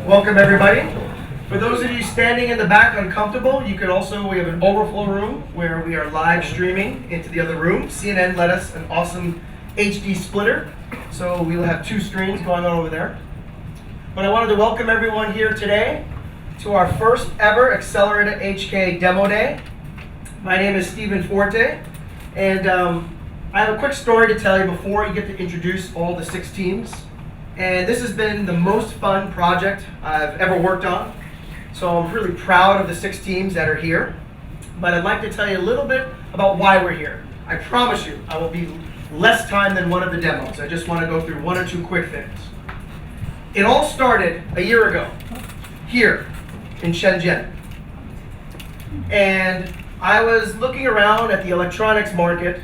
Welcome everybody. For those of you standing in the back uncomfortable, we have an overflow room where we are live streaming into the other room. CNN let us an awesome HD splitter, so we will have two screens going on over there. But I wanted to welcome everyone here today to our first ever AcceleratorHK demo day. My name is Stephen Forte, and I have a quick story to tell you before you get to introduce all the 6 teams. And this has been the most fun project I've ever worked on. So I'm really proud of the 6 teams that are here. But I'd like to tell you a little bit about why we're here. I promise you, I will be less time than one of the demos. I just want to go through 1 or 2 quick things. It all started a year ago, here in Shenzhen. And I was looking around at the electronics market,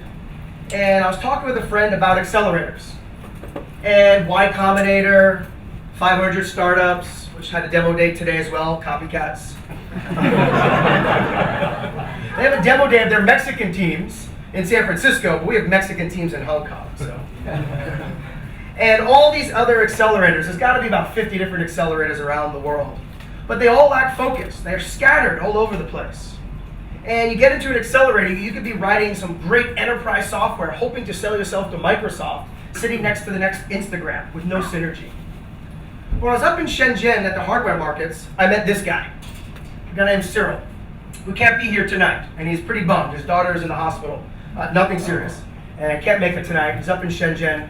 and I was talking with a friend about accelerators. And Y Combinator, 500 startups, which had a demo day today as well, copycats. They have a demo day of their Mexican teams in San Francisco, but we have Mexican teams in Hong Kong. So. And all these other accelerators, there's got to be about 50 different accelerators around the world. But they all lack focus. They're scattered all over the place. And you get into an accelerator, you could be writing some great enterprise software, hoping to sell yourself to Microsoft, sitting next to the next Instagram with no synergy. When I was up in Shenzhen at the hardware markets, I met this guy, a guy named Cyril, who can't be here tonight, and he's pretty bummed. His daughter is in the hospital, nothing serious, and can't make it tonight. He's up in Shenzhen,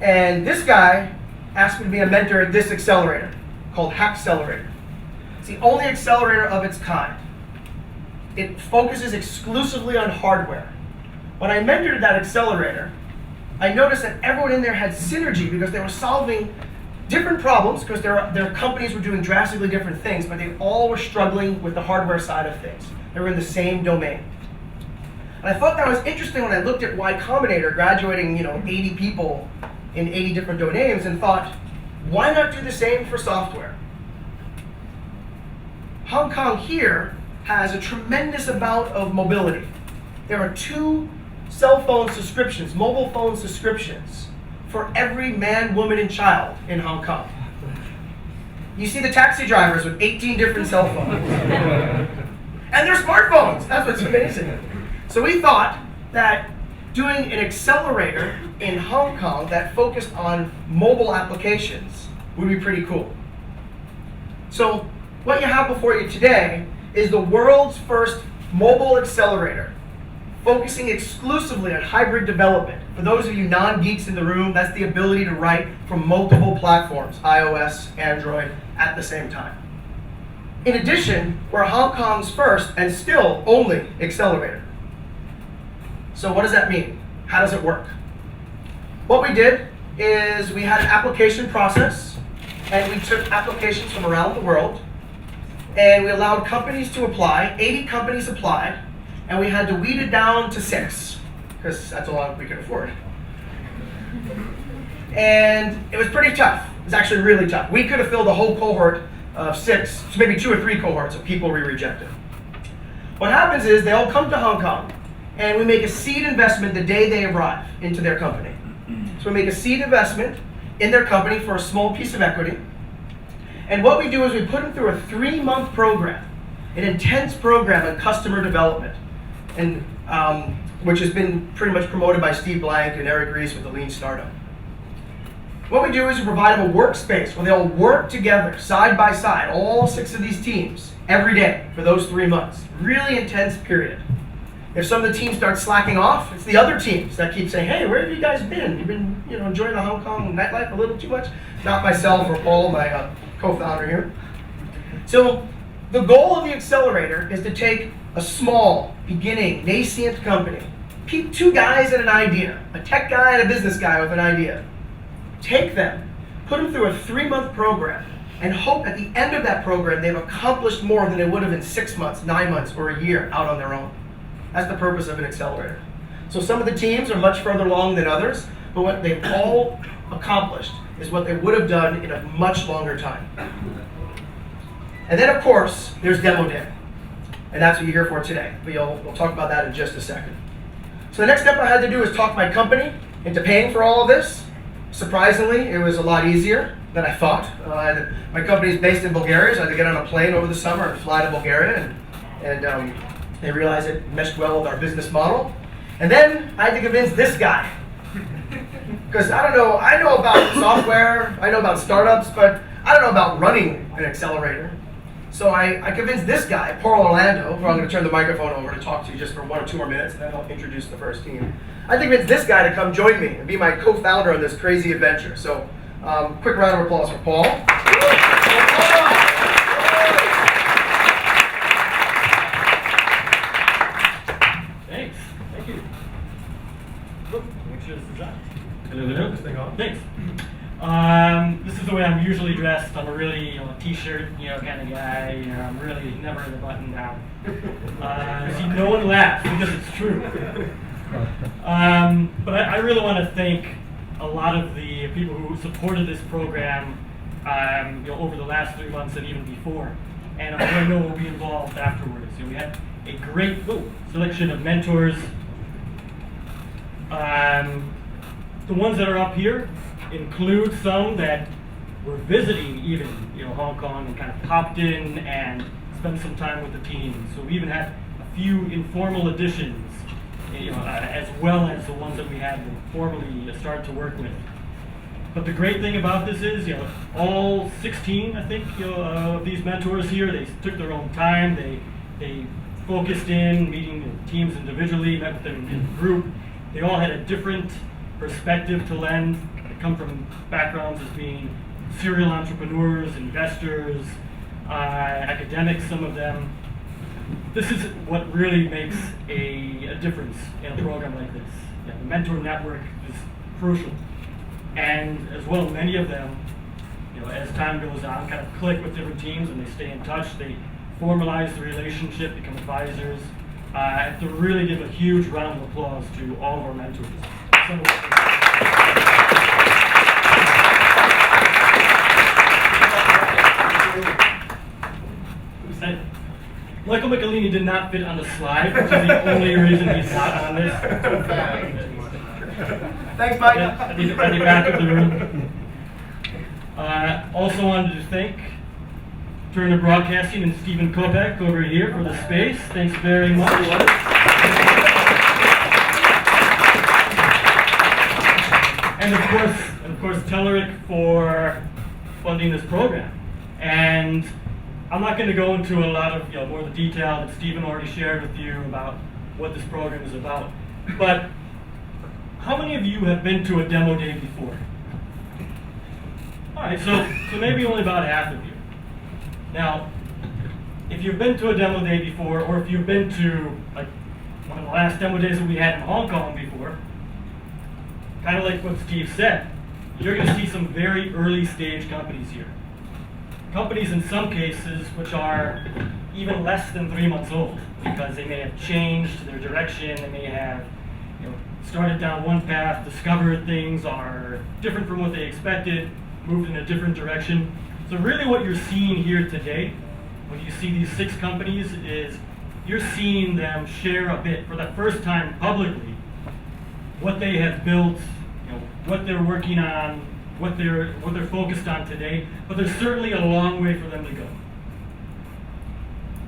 and this guy asked me to be a mentor at this accelerator called Accelerator. It's the only accelerator of its kind. It focuses exclusively on hardware. When I mentored that accelerator, I noticed that everyone in there had synergy because they were solving different problems because their companies were doing drastically different things, but they all were struggling with the hardware side of things. They were in the same domain. And I thought that was interesting when I looked at Y Combinator graduating 80 people in 80 different domains and thought, why not do the same for software? Hong Kong here has a tremendous amount of mobility. There are 2 cell phone subscriptions, mobile phone subscriptions, for every man, woman, and child in Hong Kong. You see the taxi drivers with 18 different cell phones. And they're smartphones. That's what's amazing. So we thought that doing an accelerator in Hong Kong that focused on mobile applications would be pretty cool. So what you have before you today is the world's first mobile accelerator, focusing exclusively on hybrid development. For those of you non-geeks in the room, that's the ability to write from multiple platforms, iOS, Android, at the same time. In addition, we're Hong Kong's first and still only accelerator. So what does that mean? How does it work? What we did is we had an application process, and we took applications from around the world, and we allowed companies to apply. 80 companies applied, and we had to weed it down to 6, because that's all we could afford. And it was pretty tough. It was actually really tough. We could have filled a whole cohort of 6, maybe 2 or 3 cohorts of people we rejected. What happens is they all come to Hong Kong, and we make a seed investment the day they arrive into their company. So we make a seed investment in their company for a small piece of equity. And what we do is we put them through a 3-month program, an intense program in customer development, and which has been pretty much promoted by Steve Blank and Eric Ries with the Lean Startup. What we do is we provide them a workspace where they'll work together, side by side, all 6 of these teams, every day for those 3 months. Really intense period. If some of the teams start slacking off, it's the other teams that keep saying, hey, where have you guys been? You've been enjoying the Hong Kong nightlife a little too much? Not myself or Paul, my co-founder here. So the goal of the accelerator is to take a small, beginning, nascent company, 2 guys and an idea, a tech guy and a business guy with an idea. Take them, put them through a 3-month program, and hope at the end of that program they've accomplished more than they would have in 6 months, 9 months, or a year out on their own. That's the purpose of an accelerator. So some of the teams are much further along than others, but what they've all accomplished is what they would have done in a much longer time. And then, of course, there's demo day. And that's what you're here for today. But we'll talk about that in just a second. So the next step I had to do was talk my company into paying for all of this. Surprisingly, it was a lot easier than I thought. My company is based in Bulgaria, so I had to get on a plane over the summer and fly to Bulgaria, and they realized it meshed well with our business model. And then I had to convince this guy. Because I know about software, I know about startups, but I don't know about running an accelerator. So I convinced this guy, Paul Orlando, who I'm going to turn the microphone over to talk to just for 1 or 2 more minutes, and then I'll introduce the first team. I convinced this guy to come join me and be my co-founder on this crazy adventure. So quick round of applause for Paul. Thanks. Thank you. Make sure this is on. Hello. This thing on. Thanks. This is the way I'm usually dressed. I'm a really, t-shirt, kind of guy. I'm really never in the button down. See, no one laughs because it's true. But I really want to thank a lot of the people who supported this program, over the last 3 months and even before. And I know will be involved afterwards. We had a great selection of mentors. The ones that are up here include some that were visiting even Hong Kong and kind of popped in and spent some time with the team. So we even had a few informal additions, as well as the ones that we had formally started to work with. But the great thing about this is, all 16, I think, of these mentors here, they took their own time. They focused in, meeting the teams individually, met with them in a group. They all had a different perspective to lend. They come from backgrounds as being serial entrepreneurs, investors, academics, some of them. This is what really makes a difference in a program like this. The mentor network is crucial. And as well, many of them, as time goes on, kind of click with different teams and they stay in touch. They formalize the relationship, become advisors. I have to really give a huge round of applause to all of our mentors. Michael Michelini did not fit on the slide, which is the only reason he's not on this. Thanks, Mike. Yeah, at the back of the room. Also wanted to thank Turner Broadcasting and Stephen Kopek over here for the space. Thanks very much. And of course, Telerik for funding this program. And I'm not going to go into a lot of more of the detail that Stephen already shared with you about what this program is about. But how many of you have been to a demo day before? All right, so maybe only about half of you. Now, if you've been to a demo day before, or if you've been to like one of the last demo days that we had in Hong Kong before, kind of like what Steve said, you're going to see some very early stage companies here. Companies in some cases which are even less than 3 months old, because they may have changed their direction, they may have started down one path, discovered things are different from what they expected, moved in a different direction. So really what you're seeing here today, when you see these 6 companies, is you're seeing them share a bit for the first time publicly what they have built, what they're working on, what they're focused on today, but there's certainly a long way for them to go.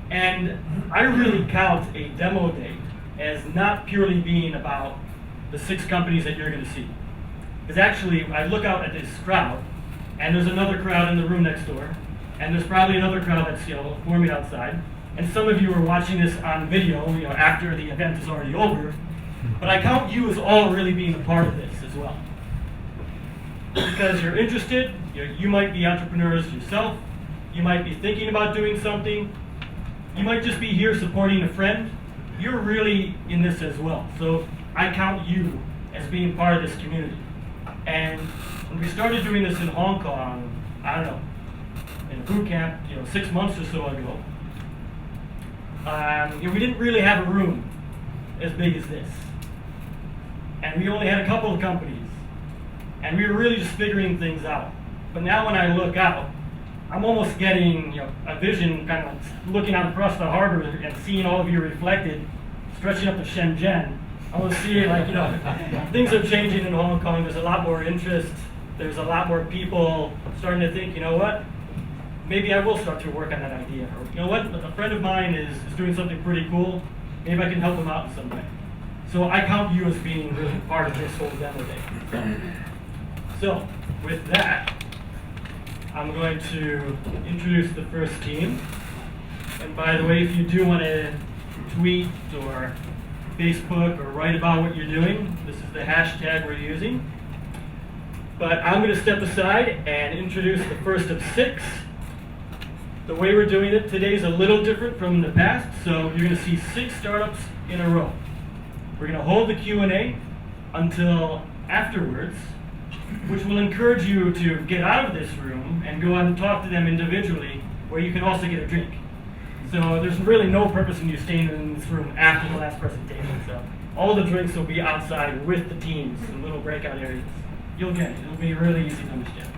And I really count a demo day as not purely being about the 6 companies that you're going to see. Because actually, I look out at this crowd, and there's another crowd in the room next door, and there's probably another crowd that's forming outside, and some of you are watching this on video, after the event is already over. But I count you as all really being a part of this as well. Because you're interested, you might be entrepreneurs yourself, you might be thinking about doing something, you might just be here supporting a friend. You're really in this as well. So I count you as being part of this community. And when we started doing this in Hong Kong, I don't know, in a boot camp, 6 months or so ago, we didn't really have a room as big as this. And we only had a couple of companies. And we were really just figuring things out. But now when I look out, I'm almost getting a vision, kind of looking out across the harbor and seeing all of you reflected, stretching up to Shenzhen, I was seeing things are changing in Hong Kong. There's a lot more interest. There's a lot more people starting to think, you know what? Maybe I will start to work on that idea. Or, you know what? A friend of mine is doing something pretty cool. Maybe I can help him out in some way. So I count you as being really part of this whole demo day. So with that, I'm going to introduce the first team. And by the way, if you do want to tweet or Facebook or write about what you're doing, this is the hashtag we're using. But I'm going to step aside and introduce the first of 6. The way we're doing it today is a little different from the past, so you're going to see 6 startups in a row. We're going to hold the Q&A until afterwards, which will encourage you to get out of this room and go out and talk to them individually, where you can also get a drink. So there's really no purpose in you staying in this room after the last presentation. So all the drinks will be outside with the teams in little breakout areas. You'll get it. It'll be really easy to understand.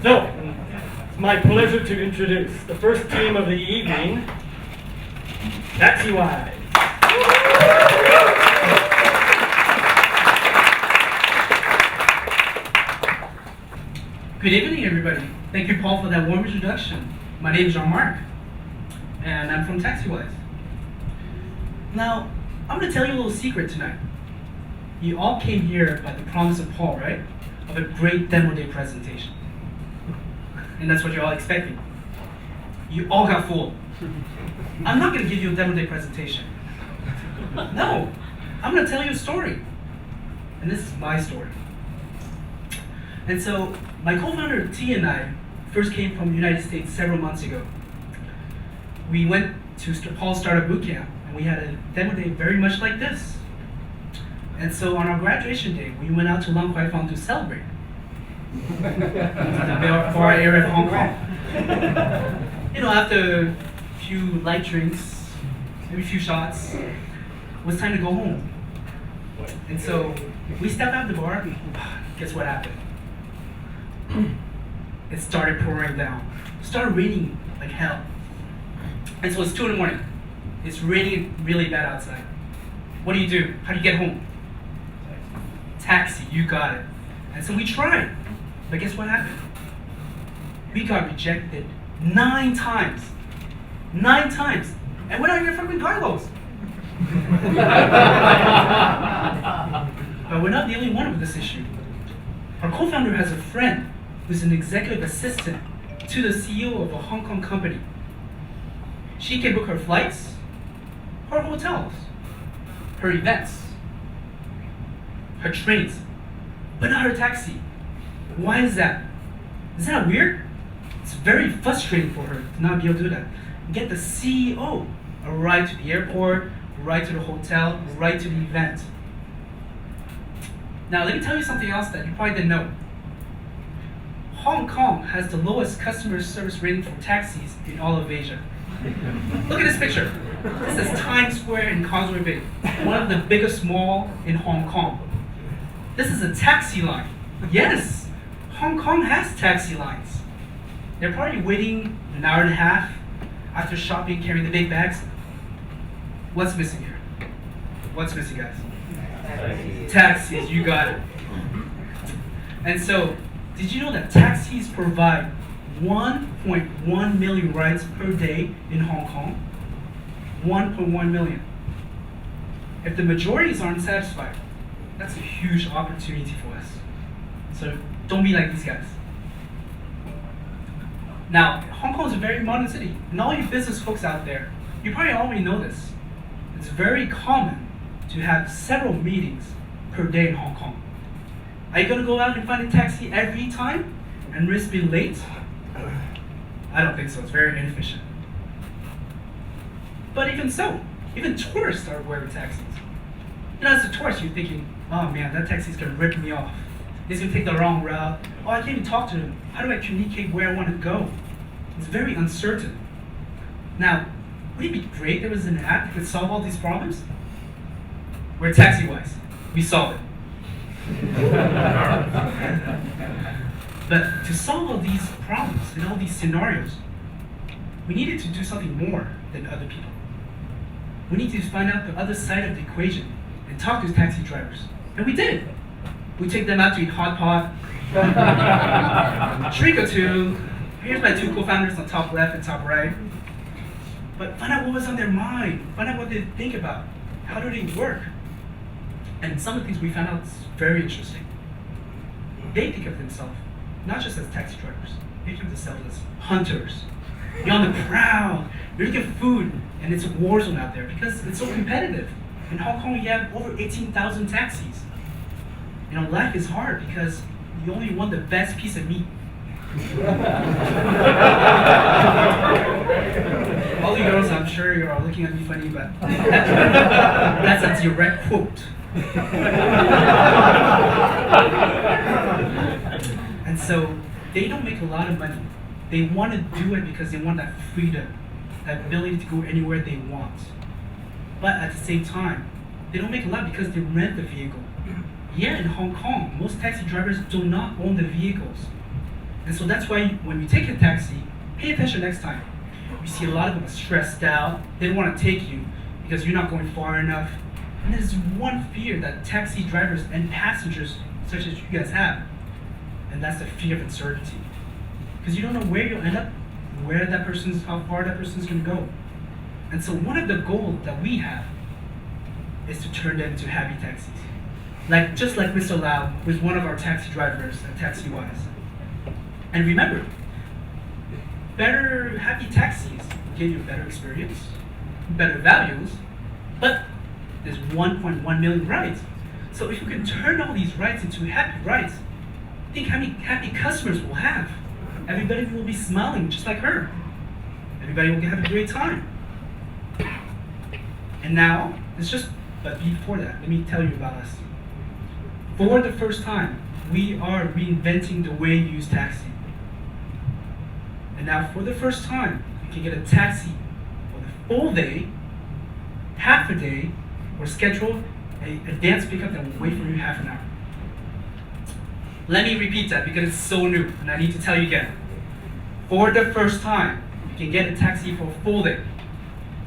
So, it's my pleasure to introduce the first team of the evening, TaxiWise. Good evening, everybody. Thank you, Paul, for that warm introduction. My name is Jean-Marc, and I'm from TaxiWise. Now, I'm going to tell you a little secret tonight. You all came here by the promise of Paul, right? Of a great demo day presentation. And that's what you're all expecting. You all got fooled. I'm not going to give you a demo day presentation. No, I'm going to tell you a story. And this is my story. And so, my co-founder T and I first came from the United States several months ago. We went to Paul's Startup Bootcamp, and we had a demo day very much like this. And so on our graduation day, we went out to Lang Kwai Fong to celebrate. The bar area of Hong Kong. You know, after a few light drinks, maybe a few shots, it was time to go home. And so we stepped out of the bar. Guess what happened? It started pouring down. It started raining like hell. And so it's 2 in the morning. It's raining really bad outside. What do? How do you get home? Taxi, you got it. And so we tried. But guess what happened? We got rejected 9 times. 9 times. And we're not even fucking Carlos. But we're not the only one with this issue. Our co-founder has a friend who's an executive assistant to the CEO of a Hong Kong company. She can book her flights, her hotels, her events, her trains, but not her taxi. Why is that? Is that weird? It's very frustrating for her to not be able to do that. Get the CEO a ride to the airport, a ride to the hotel, a ride to the event. Now let me tell you something else that you probably didn't know. Hong Kong has the lowest customer service rating for taxis in all of Asia. Look at this picture. This is Times Square in Causeway Bay, one of the biggest malls in Hong Kong. This is a taxi line. Yes, Hong Kong has taxi lines. They're probably waiting an hour and a half after shopping, carrying the big bags. What's missing here? What's missing, guys? Taxis, you got it. And so, did you know that taxis provide 1.1 million rides per day in Hong Kong? 1.1 million. If the majorities aren't satisfied, that's a huge opportunity for us. So don't be like these guys. Now, Hong Kong is a very modern city, and all you business folks out there, you probably already know this. It's very common to have several meetings per day in Hong Kong. Are you going to go out and find a taxi every time and risk being late? I don't think so. It's very inefficient. But even so, even tourists are aware of taxis. You know, as a tourist, you're thinking, oh man, that taxi's going to rip me off. He's going to take the wrong route. Oh, I can't even talk to him. How do I communicate where I want to go? It's very uncertain. Now, wouldn't it be great if there was an app that could solve all these problems? We're TaxiWise. We solve it. But to solve all these problems and all these scenarios, we needed to do something more than other people. We need to find out the other side of the equation. and talk to taxi drivers. And we did. We take them out to eat hot pot, drink or two. Here's my two co-founders on top left and top right. But find out what was on their mind. Find out what they think about. How do they work? And some of the things we found out is very interesting. They think of themselves not just as taxi drivers. They think of themselves as hunters. You're on the prowl. You're looking for food, and it's a war zone out there because it's so competitive. In Hong Kong, you have over 18,000 taxis. You know, life is hard because you only want the best piece of meat. All you girls, I'm sure you're all looking at me funny, but that's a direct quote. And so they don't make a lot of money. They want to do it because they want that freedom, that ability to go anywhere they want. But at the same time, they don't make a lot because they rent the vehicle. Yeah, in Hong Kong, most taxi drivers do not own the vehicles. And so that's why when you take a taxi, pay attention next time. You see a lot of them are stressed out. They don't want to take you because you're not going far enough. And there's one fear that taxi drivers and passengers such as you guys have, and that's the fear of uncertainty. Because you don't know where you'll end up, how far that person's going to go. And so one of the goals that we have is to turn them into happy taxis. Just like Mr. Lau, who's one of our taxi drivers at TaxiWise. And remember, better happy taxis give you a better experience, better values, but there's 1.1 million rides. So if you can turn all these rides into happy rides, think how many happy customers we'll have. Everybody will be smiling just like her. Everybody will have a great time. And now, but before that, let me tell you about us. For the first time, we are reinventing the way you use taxi. And now for the first time, you can get a taxi for the full day, half a day, or schedule an advanced pickup that will wait for you half an hour. Let me repeat that because it's so new, and I need to tell you again. For the first time, you can get a taxi for a full day.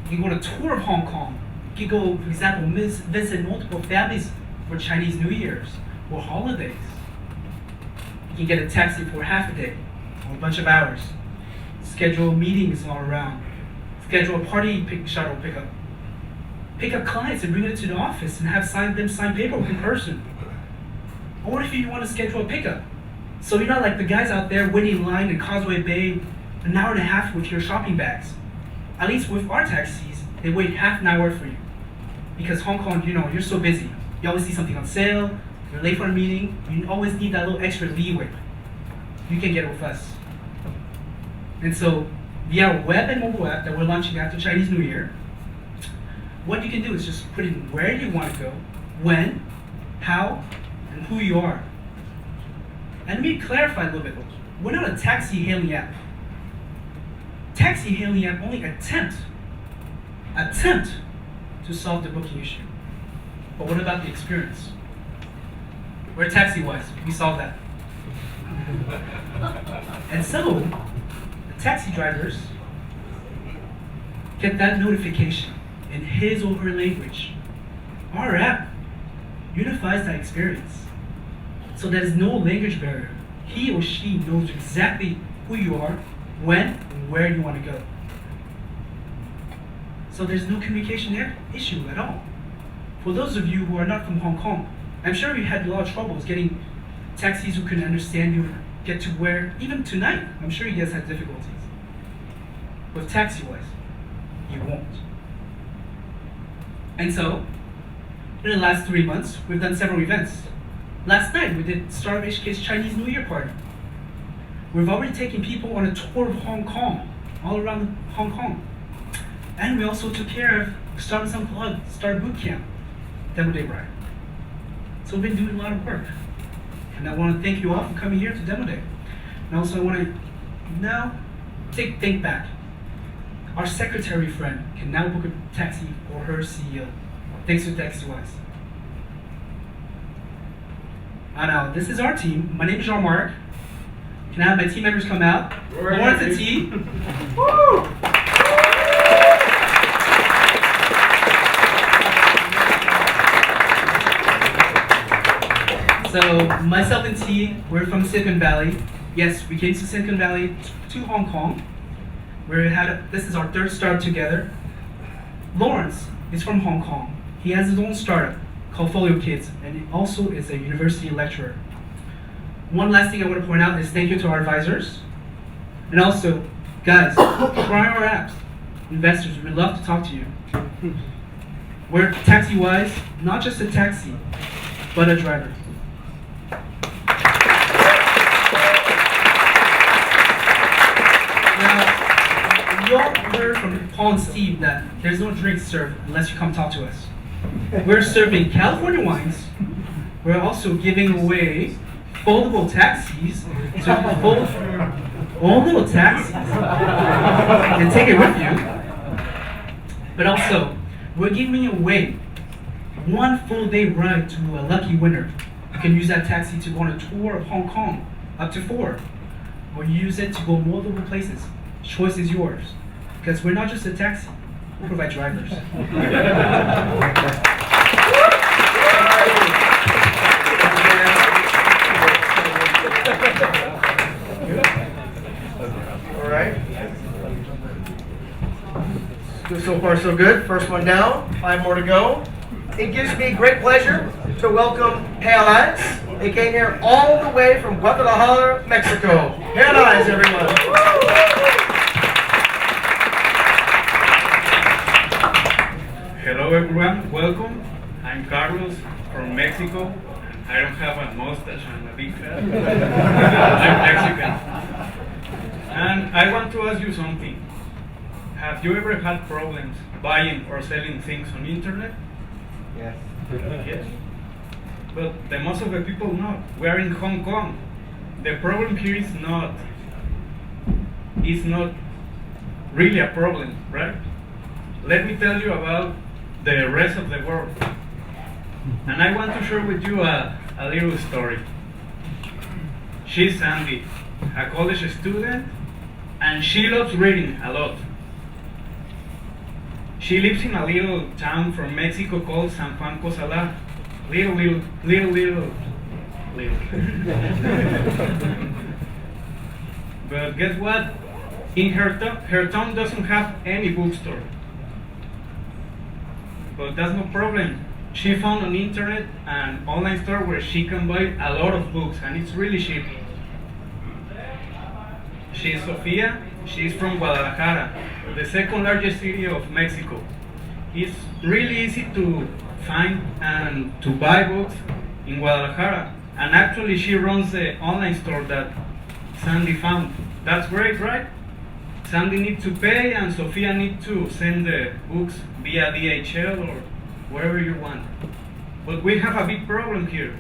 You can go on a tour of Hong Kong. You can go, for example, visit multiple families for Chinese New Year's or holidays. You can get a taxi for half a day or a bunch of hours. Schedule meetings all around. Schedule a party shuttle pickup. Pick up clients and bring it to the office and have them sign paperwork in person. Or if you want to schedule a pickup. So you're not like the guys out there waiting in line in Causeway Bay an hour and a half with your shopping bags. At least with our taxis, they wait half an hour for you. Because Hong Kong, you're so busy. You always see something on sale, you're late for a meeting, you always need that little extra leeway. You can get it with us. And so, via our web and mobile app that we're launching after Chinese New Year, what you can do is just put in where you want to go, when, how, and who you are. And let me clarify a little bit. We're not a taxi hailing app. Taxi hailing app only attempt to solve the booking issue. But what about the experience? We're TaxiWise. We solve that. And so, the taxi drivers get that notification in his or her language. Our app unifies that experience. So there's no language barrier. He or she knows exactly who you are, when, and where you want to go. So there's no communication issue at all. For those of you who are not from Hong Kong, I'm sure you had a lot of troubles getting taxis who can understand you, get to where, even tonight, I'm sure you guys had difficulties. With TaxiWise, you won't. And so, in the last 3 months, we've done several events. Last night, we did AcceleratorHK's Chinese New Year party. We've already taken people on a tour of Hong Kong, all around Hong Kong. And we also took care of Startups Unplugged, Start Bootcamp, Demo Day Ride. So we've been doing a lot of work. And I want to thank you all for coming here to Demo Day. And also I want to now think back. Our secretary friend can now book a taxi for her CEO. Thanks to TaxiWise. And now, this is our team. My name is Jean-Marc. Can I have my team members come out? Lawrence and T. Woo! So myself and T, we're from Silicon Valley. Yes, we came to Silicon Valley to Hong Kong. This is our third startup together. Lawrence is from Hong Kong. He has his own startup called Folio Kids, and he also is a university lecturer. One last thing I want to point out is thank you to our advisors. And also, guys, try our apps. Investors, we'd love to talk to you. We're taxi-wise, not just a taxi, but a driver. Now, you all heard from Paul and Steve that there's no drinks served unless you come talk to us. We're serving California wines. We're also giving away foldable taxis to fold own little taxis and take it with you. But also, we're giving away one full day ride to a lucky winner. You can use that taxi to go on a tour of Hong Kong, up to 4. Or use it to go multiple places. Choice is yours. Because we're not just a taxi, we provide drivers. All right. So far, so good. First one down. 5 more to go. It gives me great pleasure to welcome Paradise. They came here all the way from Guadalajara, Mexico. Paradise, everyone. Hello everyone, welcome. I'm Carlos from Mexico. I don't have a mustache and a big head. I'm Mexican. And I want to ask you something. Have you ever had problems buying or selling things on internet? Yes. Yes. But the most of the people know. We are in Hong Kong. The problem here is not really a problem, right? Let me tell you about the rest of the world. And I want to share with you a little story. She's Sandy, a college student, and she loves reading a lot. She lives in a little town from Mexico called San Juan Cosala. Little. But guess what? In her town doesn't have any bookstore. But that's no problem. She found on internet an online store where she can buy a lot of books, and it's really cheap. She's Sofia. She's from Guadalajara, the second largest city of Mexico. It's really easy to find and to buy books in Guadalajara. And actually she runs the online store that Sandy found. That's great, right? Sandy needs to pay and Sofia needs to send the books via DHL or wherever you want. But we have a big problem here.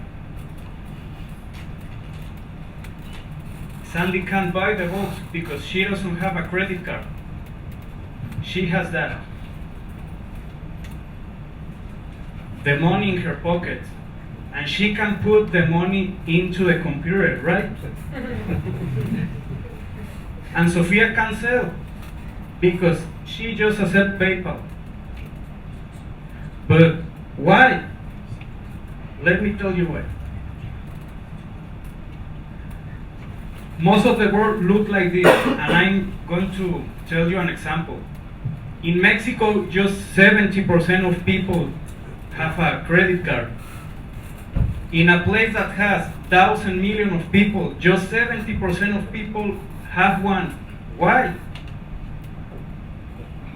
Sandy can't buy the books because she doesn't have a credit card. She has that. The money in her pocket. And she can put the money into the computer, right? And Sofia can sell because she just accepts PayPal. But why? Let me tell you why. Most of the world look like this, and I'm going to tell you an example. In Mexico, just 70% of people have a credit card. In a place that has 1,000 million of people, just 70% of people have one. Why?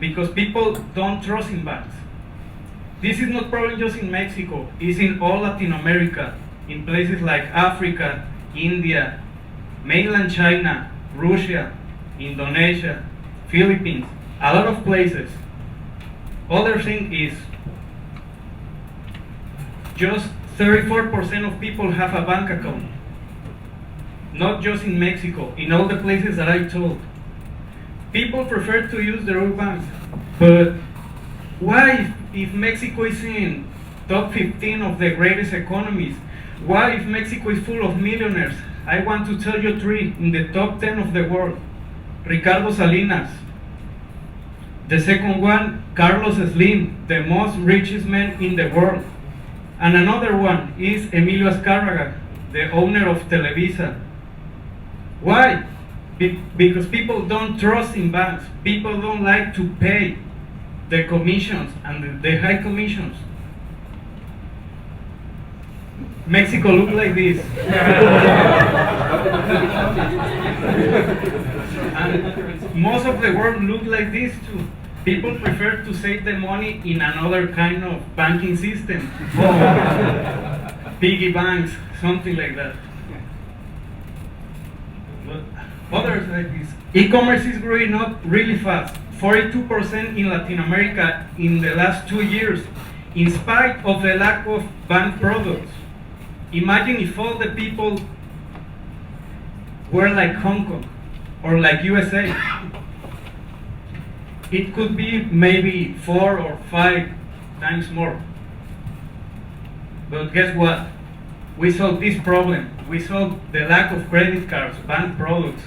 Because people don't trust in banks. This is not problem just in Mexico, it's in all Latin America, in places like Africa, India, mainland China, Russia, Indonesia, Philippines, a lot of places. Other thing is, just 34% of people have a bank account. Not just in Mexico, in all the places that I told. People prefer to use their own banks. But why, if Mexico is in top 15 of the greatest economies, why if Mexico is full of millionaires? I want to tell you 3 in the top 10 of the world. Ricardo Salinas. The second one, Carlos Slim, the most richest man in the world. And another one is Emilio Azcárraga, the owner of Televisa. Why? Because people don't trust in banks. People don't like to pay the commissions and the high commissions. Mexico look like this. And most of the world look like this too. People prefer to save the money in another kind of banking system. Piggy banks, something like that. But others like this. E-commerce is growing up really fast. 42% in Latin America in the last 2 years, in spite of the lack of bank products. Imagine if all the people were like Hong Kong or like USA. It could be maybe 4 or 5 times more. But guess what? We solved this problem. We solved the lack of credit cards, bank products.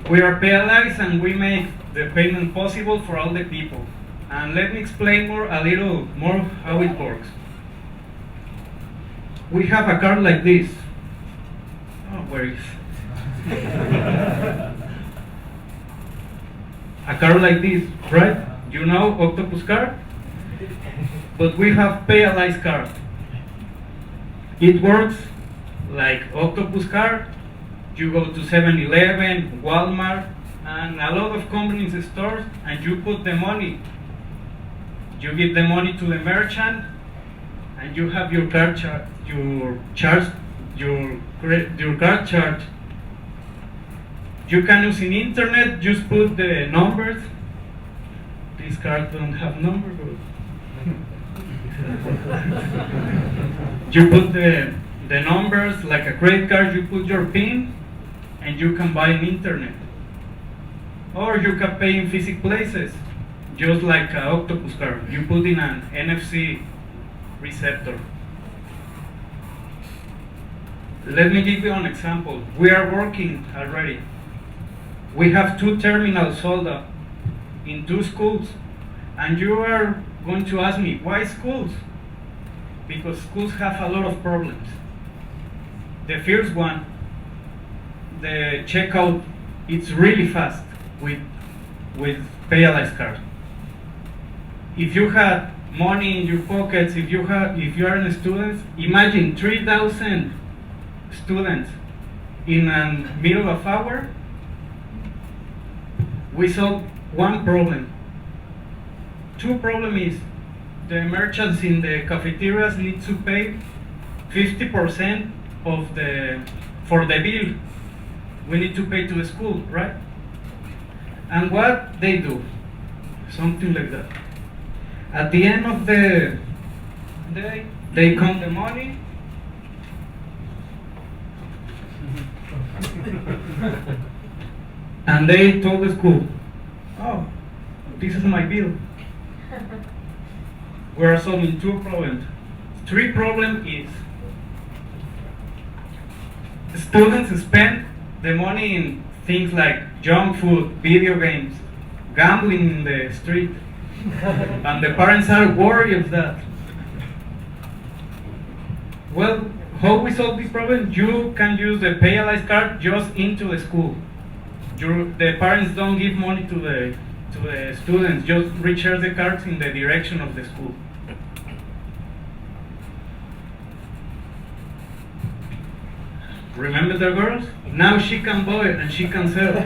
We are payalyzed and we make the payment possible for all the people. And let me explain a little more how it works. We have a card like this. Oh, where is? A card like this, right? You know Octopus card? But we have payalyzed card. It works like Octopus card. You go to 7-Eleven, Walmart, and a lot of convenience stores, and you put the money. You give the money to the merchant, and you have your card your card charge. You can use in internet. Just put the numbers. This card don't have numbers. You put the numbers like a credit card. You put your PIN, and you can buy on internet. Or you can pay in physical places, just like an Octopus card. You put in an NFC receptor. Let me give you an example. We are working already. We have 2 terminals sold up in 2 schools. And you are going to ask me, why schools? Because schools have a lot of problems. The first one, the checkout, it's really fast with payalyzed card. If you had money in your pockets, if you are a student, imagine 3,000 students in a middle of hour. We solved 1 problem. 2 problem is the merchants in the cafeterias need to pay 50% for the bill we need to pay to the school, right? And what they do, something like that. At the end of the day, they count the money. And they told the school, oh, this is my bill. We are solving 2 problems. 3 problem is students spend the money in things like junk food, video games, gambling in the street, and the parents are worried of that. Well, how we solve this problem? You can use the payalyzed card just into the school. The parents don't give money to the students, just recharge the cards in the direction of the school. Remember the girls? Now she can buy and she can sell.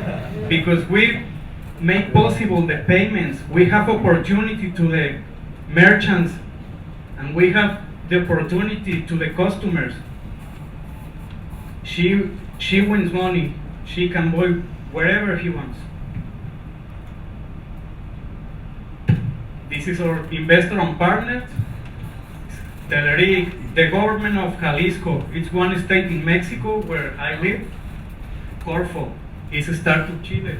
Because we make possible the payments. We have opportunity to the merchants and we have the opportunity to the customers. She wins money. She can buy wherever he wants. This is our investor and partner. Teleric, the government of Jalisco. It's one state in Mexico where I live. Corfo is a startup Chile,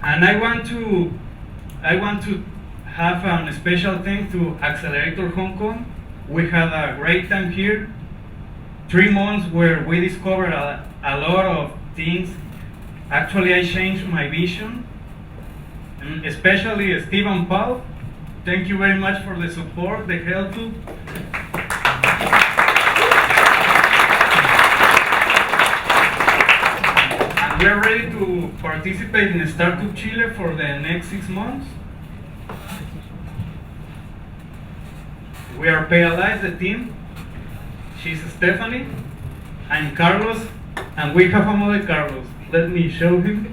and I want to have a special thanks to Accelerator Hong Kong. We had a great time here. 3 months where we discovered a lot of things. Actually, I changed my vision, and especially Steve and Paul. Thank you very much for the support, the help. we are ready to participate in Startup Chile for the next 6 months. We are Pay Allies, the team. She's Stephanie. I'm Carlos, and we have another Carlos. Let me show him.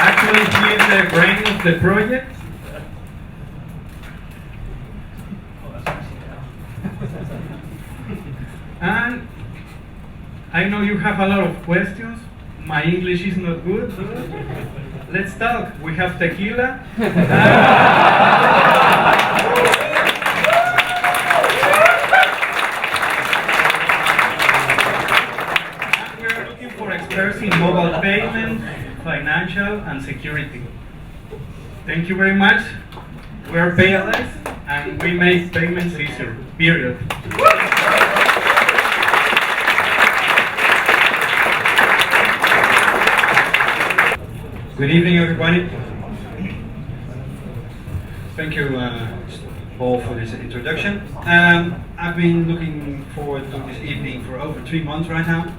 Actually, he is the brain of the project. And I know you have a lot of questions. My English is not good. Let's talk. We have tequila. And we are looking for experts in mobile payment, financial, and security. Thank you very much. We are Pay Allies, and we make payments easier. Period. Good evening, everybody. Thank you, Paul, for this introduction. I've been looking forward to this evening for over 3 months right now.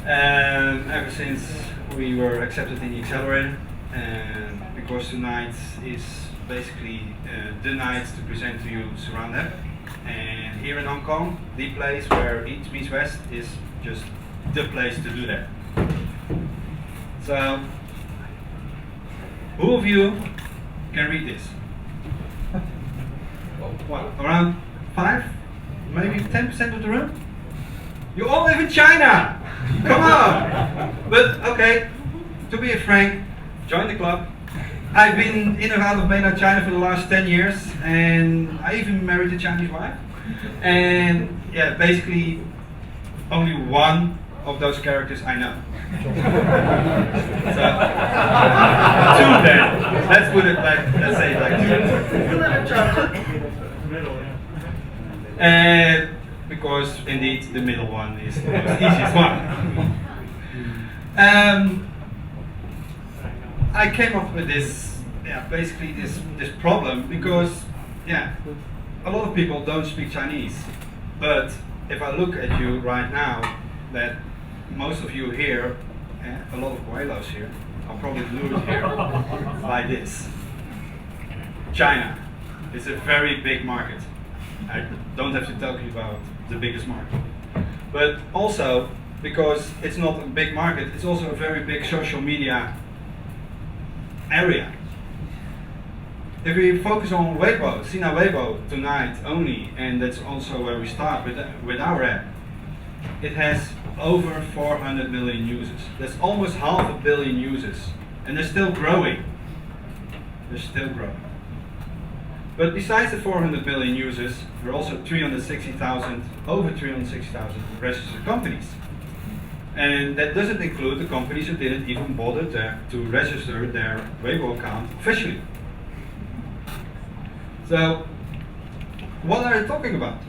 Ever since we were accepted in the Accelerator, because tonight is basically the night to present to you Surround App. And here in Hong Kong, the place where East meets West is just the place to do that. So, who of you can read this? What, around 5, maybe 10% of the room? You all live in China! Come on! But okay, to be frank, join the club. I've been in and out of mainland China for the last 10 years, and I even married a Chinese wife. And yeah, basically only one of those characters I know. So, two then. Let's put it like, let's say it like two. Because indeed the middle one is the most easiest one. I came up with this, basically this problem because, a lot of people don't speak Chinese. But if I look at you right now, that most of you here, a lot of Coelos here, are probably lured here by this. China is a very big market. I don't have to tell you about the biggest market. But also, because it's not a big market, it's also a very big social media area. If we focus on Weibo, Sina Weibo tonight only, and that's also where we start with our app, it has over 400 million users. That's almost 500 million users. And they're still growing. They're still growing. But besides the 400 million users, there are also over 360,000 registered companies. And that doesn't include the companies who didn't even bother to register their Weibo account officially. So, what are they talking about?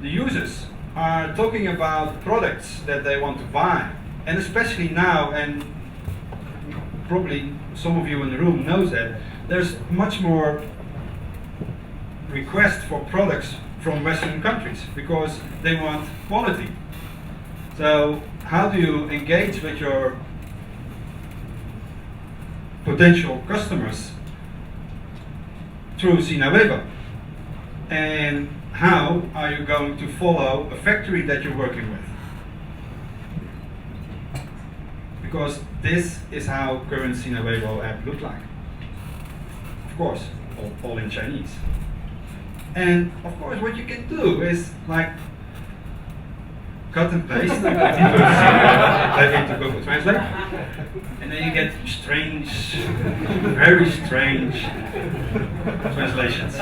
The users are talking about products that they want to buy. And especially now, and probably some of you in the room knows that, there's much more request for products from Western countries because they want quality. So how do you engage with your potential customers? Through Sina Weibo. And how are you going to follow a factory that you're working with? Because this is how current Sina Weibo app look like. Of course, all in Chinese. And of course, what you can do is like cut and paste. I need to Google Translate. And then you get strange, very strange translations.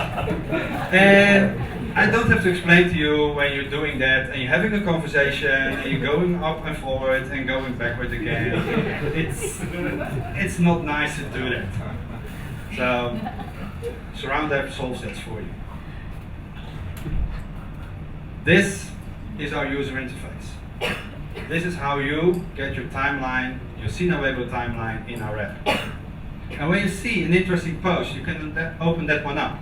And I don't have to explain to you when you're doing that and you're having a conversation and you're going up and forward and going backward again. It's not nice to do that. So Surround App solves that for you. This is our user interface. This is how you get your timeline, your see no label timeline in our app. And when you see an interesting post, you can open that one up.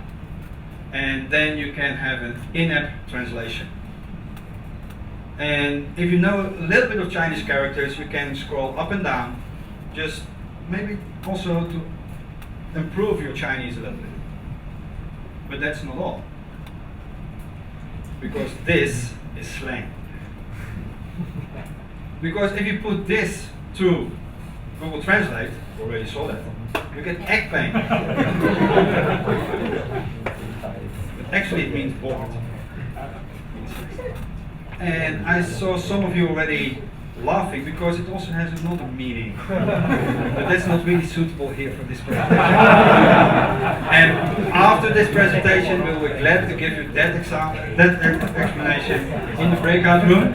And then you can have an in-app translation. And if you know a little bit of Chinese characters, you can scroll up and down, just maybe also to improve your Chinese a little bit. But that's not all. Because this is slang. Because if you put this through Google Translate, you already saw that, you get egg pain. But actually it means bored. And I saw some of you already laughing because it also has another meaning. But that's not really suitable here for this presentation. And after this presentation, we will be glad to give you that explanation in the breakout room.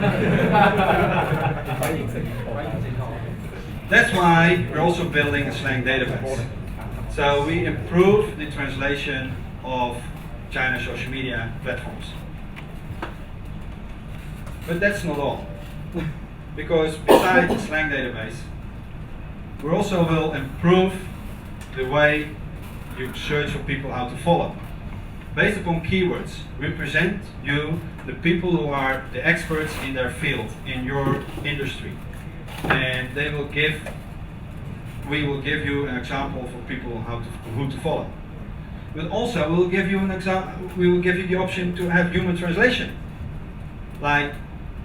That's why we're also building a slang database. So we improve the translation of China's social media platforms. But that's not all. Because besides the slang database, we also will improve the way you search for people how to follow. Based upon keywords, we present you the people who are the experts in their field, in your industry. And we will give you an example for people who to follow. But also we will give you the option to have human translation. Like,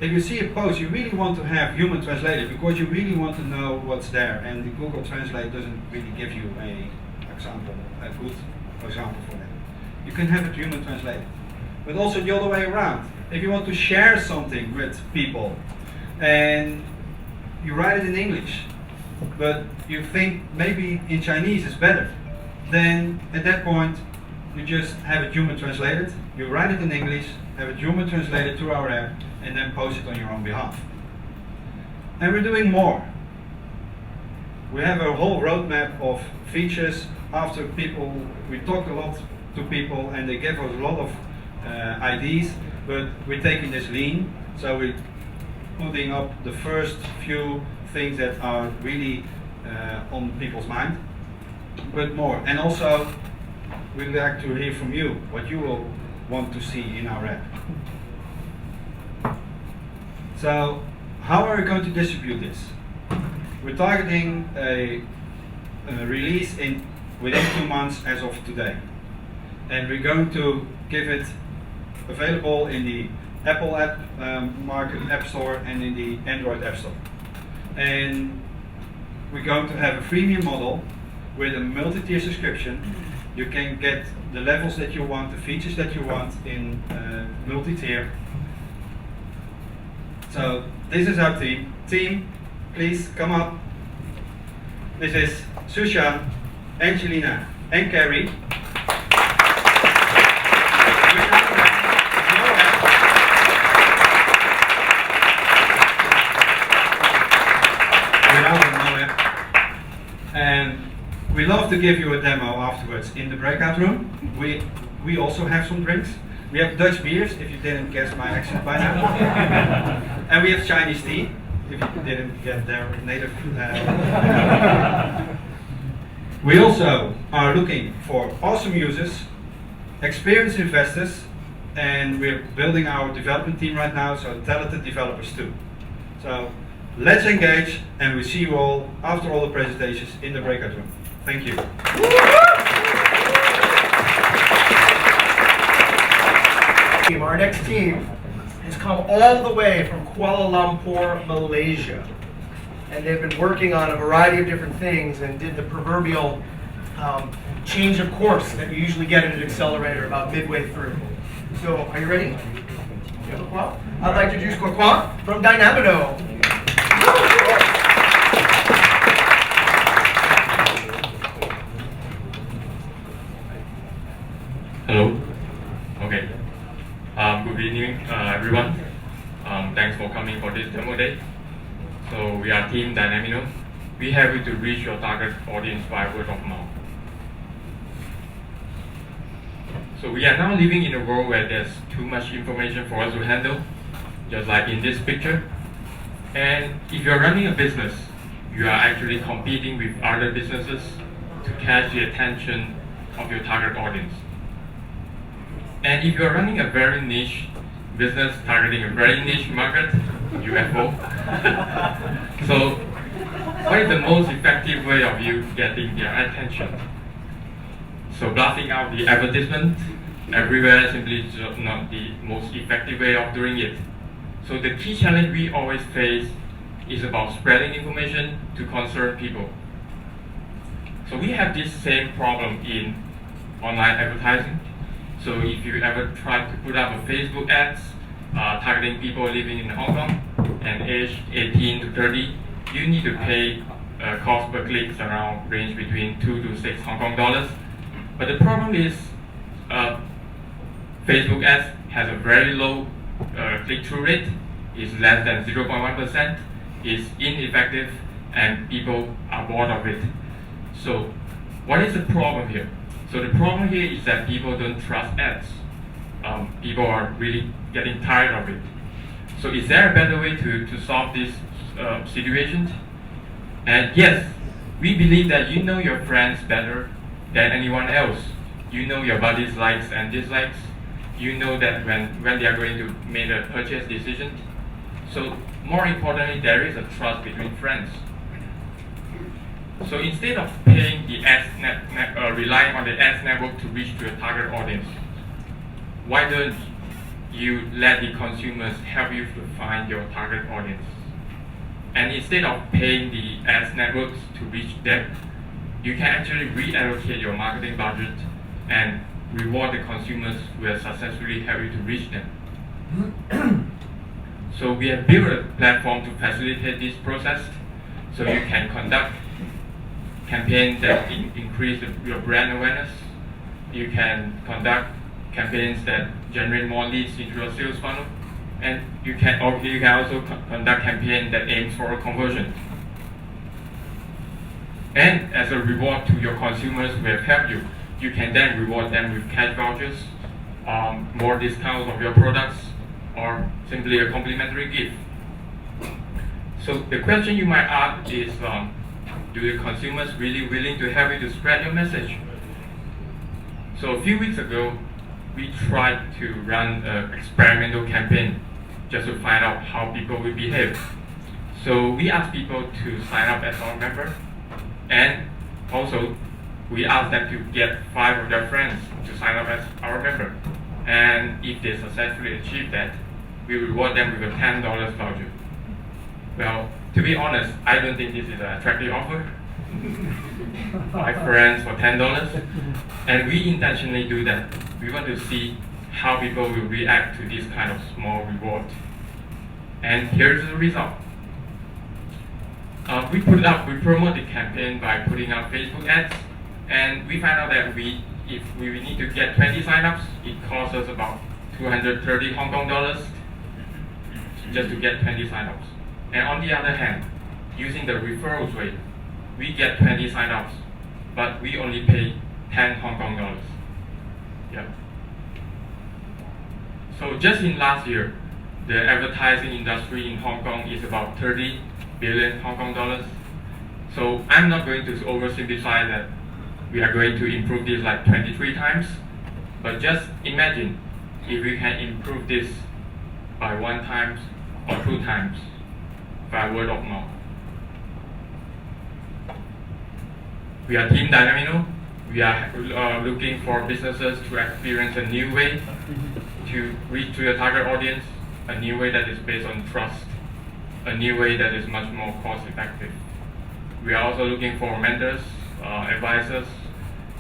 if you see a post, you really want to have human translated because you really want to know what's there, and the Google Translate doesn't really give you a good example for that. You can have it human translated. But also the other way around. If you want to share something with people and you write it in English, but you think maybe in Chinese is better, then at that point you just have it human translated, you write it in English, have it human translated to our app, and then post it on your own behalf. And we're doing more. We have a whole roadmap of features after we talked a lot to people and they gave us a lot of ideas, but we're taking this lean, so we're putting up the first few things that are really on people's mind, but more. And also, we'd like to hear from you what you will want to see in our app. So, how are we going to distribute this? We're targeting a release within 2 months as of today. And we're going to give it available in the Apple App Store and in the Android App Store. And we're going to have a freemium model with a multi-tier subscription. You can get the levels that you want, the features that you want in multi-tier. So this is our team. Team, please come up. This is Sushan, Angelina, and Carrie. And we love to give you a demo afterwards in the breakout room. We also have some drinks. We have Dutch beers, if you didn't guess my accent by now. And we have Chinese tea, if you didn't get their native. We also are looking for awesome users, experienced investors, and we're building our development team right now, so talented developers too. So let's engage, and we see you all after all the presentations in the breakout room. Thank you. Our next team has come all the way from Kuala Lumpur, Malaysia. And they've been working on a variety of different things and did the proverbial change of course that you usually get in an accelerator about midway through. So, are you ready? I'd like to introduce Kwakwa from Dynamino. Hello. Okay. Good evening, everyone. Thanks for coming for this demo day. So we are Team Dynamino. We help you to reach your target audience by word of mouth. So we are now living in a world where there's too much information for us to handle, just like in this picture. And if you're running a business, you are actually competing with other businesses to catch the attention of your target audience. And if you're running a very niche business targeting a very niche market, UFO, so what is the most effective way of you getting their attention? So blasting out the advertisement everywhere simply is not the most effective way of doing it. So the key challenge we always face is about spreading information to concerned people. So we have this same problem in online advertising. So if you ever try to put up a Facebook ads targeting people living in Hong Kong and aged 18 to 30, you need to pay cost per click around range between 2 to 6 Hong Kong dollars. But the problem is Facebook ads has a very low click-through rate, is less than 0.1%, is ineffective, and people are bored of it. So what is the problem here? So the problem here is that people don't trust ads. People are really getting tired of it. So is there a better way to solve this situation? And yes, we believe that you know your friends better than anyone else. You know your buddies' likes and dislikes. You know that when they are going to make a purchase decision. So more importantly, there is a trust between friends. So instead of paying the relying on the ads network to reach to a target audience, why don't you let the consumers help you to find your target audience? And instead of paying the ads networks to reach them, you can actually reallocate your marketing budget and reward the consumers who have successfully helped you to reach them. So we have built a platform to facilitate this process, so you can conduct campaigns that increase your brand awareness. You can conduct campaigns that generate more leads into your sales funnel, and you can also conduct campaigns that aims for a conversion. And as a reward to your consumers who have helped you, you can then reward them with cash vouchers, more discounts of your products, or simply a complimentary gift. So the question you might ask is, do the consumers really willing to help you to spread your message? So a few weeks ago, we tried to run an experimental campaign just to find out how people will behave. So we asked people to sign up as our member, and also we asked them to get 5 of their friends to sign up as our member. And if they successfully achieve that, we reward them with a $10 voucher. Well, to be honest, I don't think this is an attractive offer. 5 friends for $10. And we intentionally do that. We want to see how people will react to this kind of small reward. And here's the result. We promote the campaign by putting out Facebook ads, and we find out that if we need to get 20 signups, it costs us about 230 Hong Kong dollars just to get 20 signups. And on the other hand, using the referrals rate, we get 20 signups, but we only pay 10 Hong Kong dollars. Yeah. So just in last year, the advertising industry in Hong Kong is about 30 billion Hong Kong dollars. So I'm not going to oversimplify that we are going to improve this like 23 times, but just imagine if we can improve this by 1 time or 2 times by word of mouth. We are Team Dynamino. We are looking for businesses to experience a new way to reach to the target audience, a new way that is based on trust, a new way that is much more cost effective. We are also looking for mentors, advisors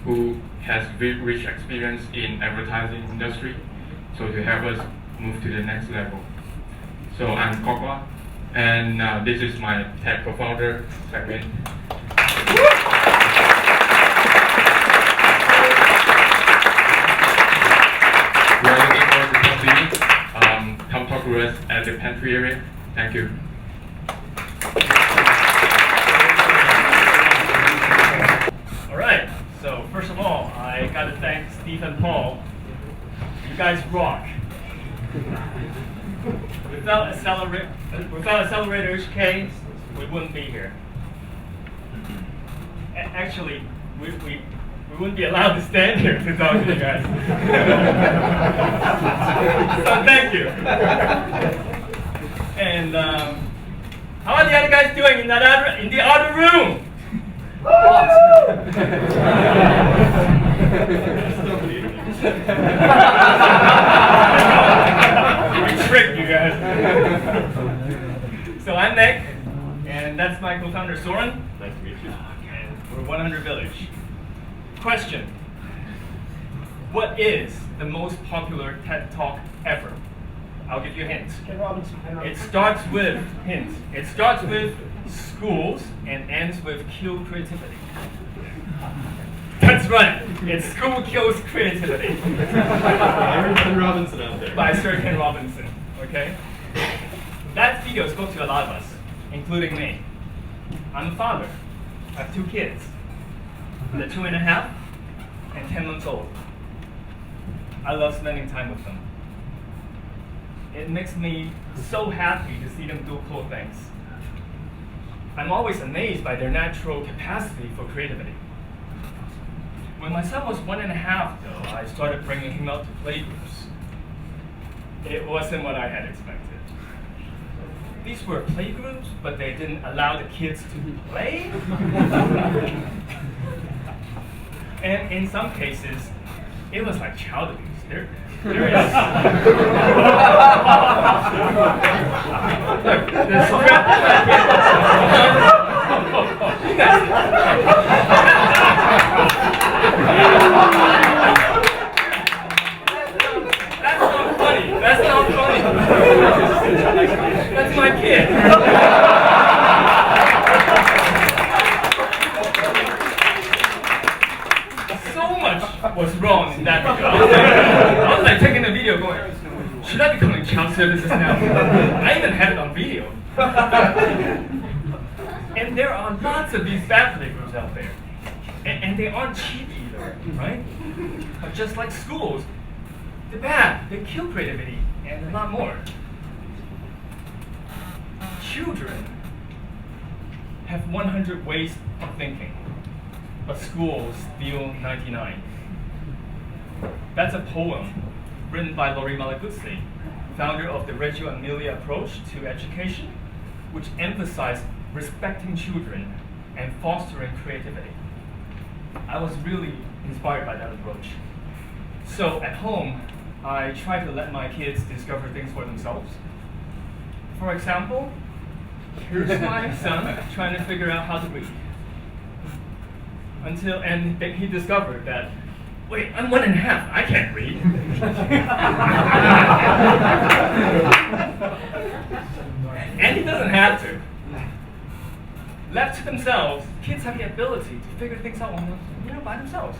who has rich experience in advertising industry, so to help us move to the next level. So I'm Cohort, and this is my tech co-founder, Segment. We are looking forward to talk to you. Come talk to us at the pantry area. Thank you. All right. So first of all, I got to thank Steve and Paul. You guys rock. Without AcceleratorHK, we wouldn't be here. Actually, we wouldn't be allowed to stand here to talk to you guys. So thank you. And how are the other guys doing in the other room? We tricked you guys. So I'm Nick, and that's my co-founder Soren. Nice to meet you. And we're 100 Village. Question: what is the most popular TED Talk ever? I'll give you a hint. Ken Robinson. It starts with hints. It starts with schools and ends with kill creativity. That's right. It's School Kills Creativity. Ken Robinson out there. By Sir Ken Robinson. Okay. That video spoke to a lot of us, including me. I'm a father. I have 2 kids. They're 2.5 and 10 months old. I love spending time with them. It makes me so happy to see them do cool things. I'm always amazed by their natural capacity for creativity. When my son was 1.5, though, I started bringing him out to playgroups. It wasn't what I had expected. These were playgroups, but they didn't allow the kids to play. And in some cases, it was like child abuse. There is. Look, the strap. You guys. That's not funny. That's not funny. That's my kid. Was wrong in that regard. I was like taking a video going, should I be calling child services now? I even had it on video. And there are lots of these bad playgroups out there. And they aren't cheap either, right? But just like schools, they're bad. They kill creativity and a lot more. Children have 100 ways of thinking, but schools steal 99. That's a poem written by Lori Malaguzzi, founder of the Reggio Emilia approach to education, which emphasized respecting children and fostering creativity. I was really inspired by that approach. So at home, I try to let my kids discover things for themselves. For example, here's my son trying to figure out how to read. And he discovered that, wait, I'm 1.5, I can't read. And he doesn't have to. Left to themselves, kids have the ability to figure things out by themselves.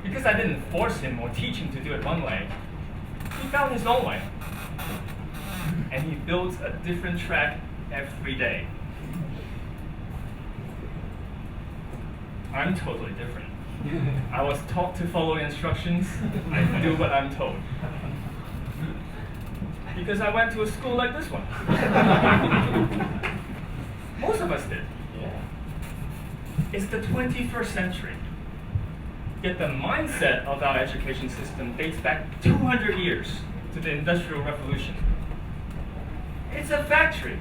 Because I didn't force him or teach him to do it one way, he found his own way. And he builds a different track every day. I'm totally different. I was taught to follow instructions. I do what I'm told. Because I went to a school like this one. Most of us did. It's the 21st century. Yet the mindset of our education system dates back 200 years to the Industrial Revolution. It's a factory.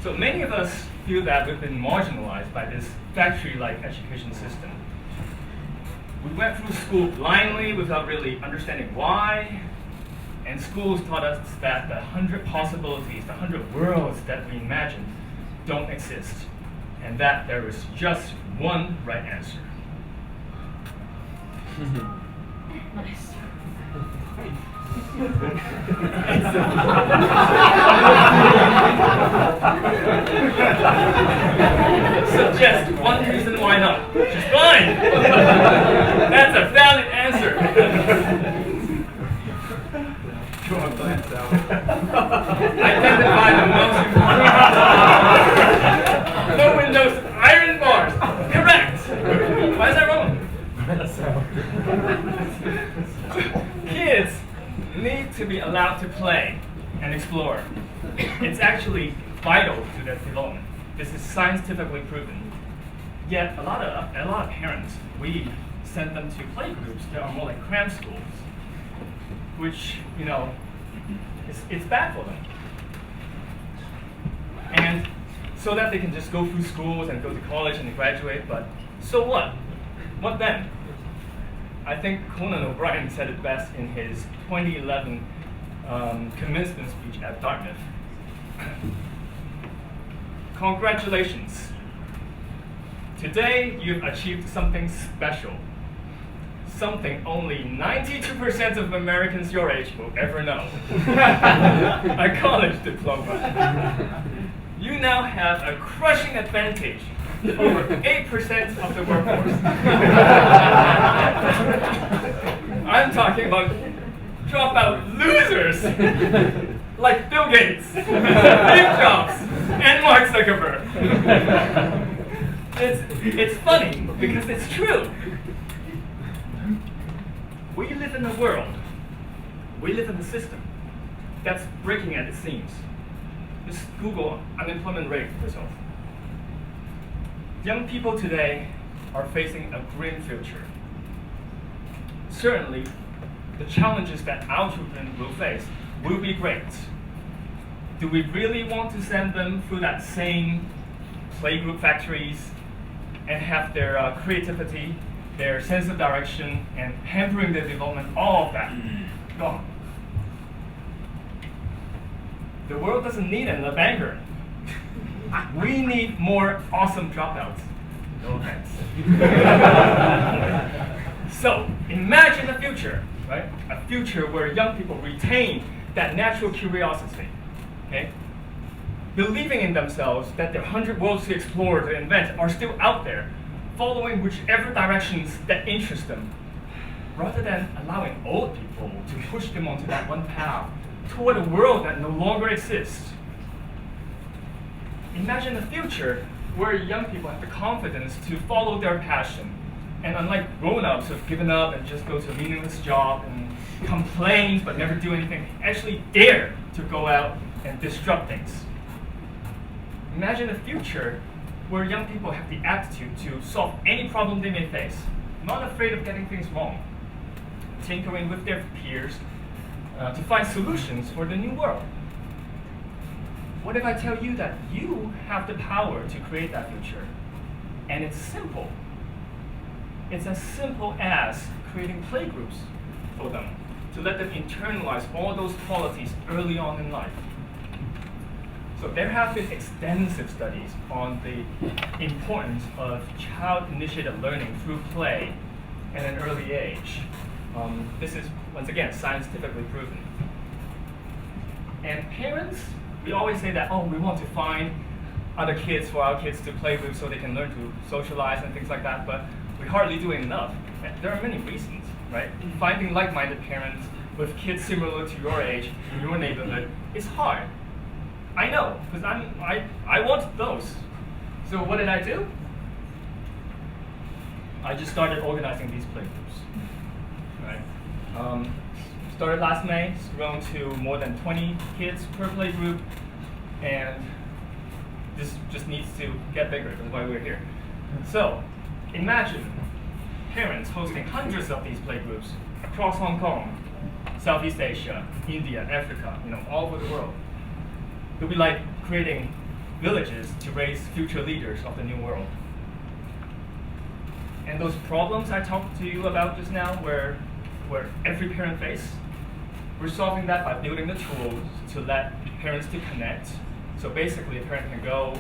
So many of us feel that we've been marginalized by this factory-like education system. We went through school blindly without really understanding why, and schools taught us that the 100 possibilities, the 100 worlds that we imagine don't exist, and that there is just one right answer. Nice. So just one reason why not. She's blind. That's a valid answer. Identify the most important. No windows, iron bars. Correct. Why is that wrong? Kids need to be allowed to play and explore. It's actually vital to their development. This is scientifically proven. Yet a lot of parents, we send them to playgroups that are more like cram schools, which it's bad for them. And so that they can just go through schools and go to college and graduate, but so what? What then? I think Conan O'Brien said it best in his 2011 commencement speech at Dartmouth. Congratulations. Today you've achieved something special. Something only 92% of Americans your age will ever know. A college diploma. You now have a crushing advantage over 8% of the workforce. I'm talking about dropout losers like Bill Gates, Steve Jobs, and Mark Zuckerberg. It's funny because it's true. We live in a world, we live in a system that's breaking at its seams. Just Google unemployment rate results. Young people today are facing a grim future. Certainly, the challenges that our children will face will be great. Do we really want to send them through that same playgroup factories and have their creativity, their sense of direction, and hampering their development, all of that gone? The world doesn't need another banker. We need more awesome dropouts. No offense. So, imagine a future, right? A future where young people retain that natural curiosity, okay? Believing in themselves that there are 100 worlds to explore, to invent, are still out there, following whichever directions that interest them, rather than allowing old people to push them onto that one path toward a world that no longer exists. Imagine a future where young people have the confidence to follow their passion, and unlike grown-ups who've given up and just go to a meaningless job and complain but never do anything, actually dare to go out and disrupt things. Imagine a future where young people have the attitude to solve any problem they may face, not afraid of getting things wrong, tinkering with their peers to find solutions for the new world. What if I tell you that you have the power to create that future? And it's simple. It's as simple as creating playgroups for them to let them internalize all those qualities early on in life. So there have been extensive studies on the importance of child-initiated learning through play at an early age. This is, once again, scientifically proven. And parents, we always say that, oh, we want to find other kids for our kids to play with so they can learn to socialize and things like that, but we hardly do enough. There are many reasons, right? Finding like-minded parents with kids similar to your age in your neighborhood is hard. I know, because I want those. So what did I do? I just started organizing these playgroups. Right? Started last May, it's grown to more than 20 kids per playgroup, and this just needs to get bigger. That's why we're here. So imagine parents hosting hundreds of these playgroups across Hong Kong, Southeast Asia, India, Africa, all over the world. It would be like creating villages to raise future leaders of the new world. And those problems I talked to you about just now, where every parent faces, we're solving that by building the tools to let parents to connect. So basically, a parent can go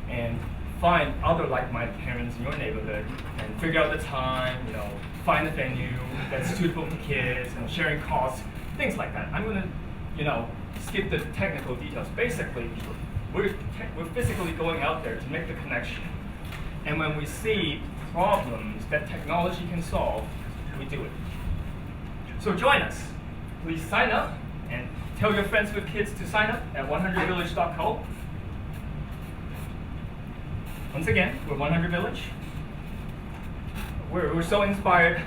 and find other like-minded parents in your neighborhood and figure out the time, find a venue that's suitable for kids, and sharing costs, things like that. I'm gonna, skip the technical details. Basically, we're physically going out there to make the connection. And when we see problems that technology can solve, we do it. So join us. Please sign up and tell your friends with kids to sign up at 100village.co. Once again, we're 100 Village. We're so inspired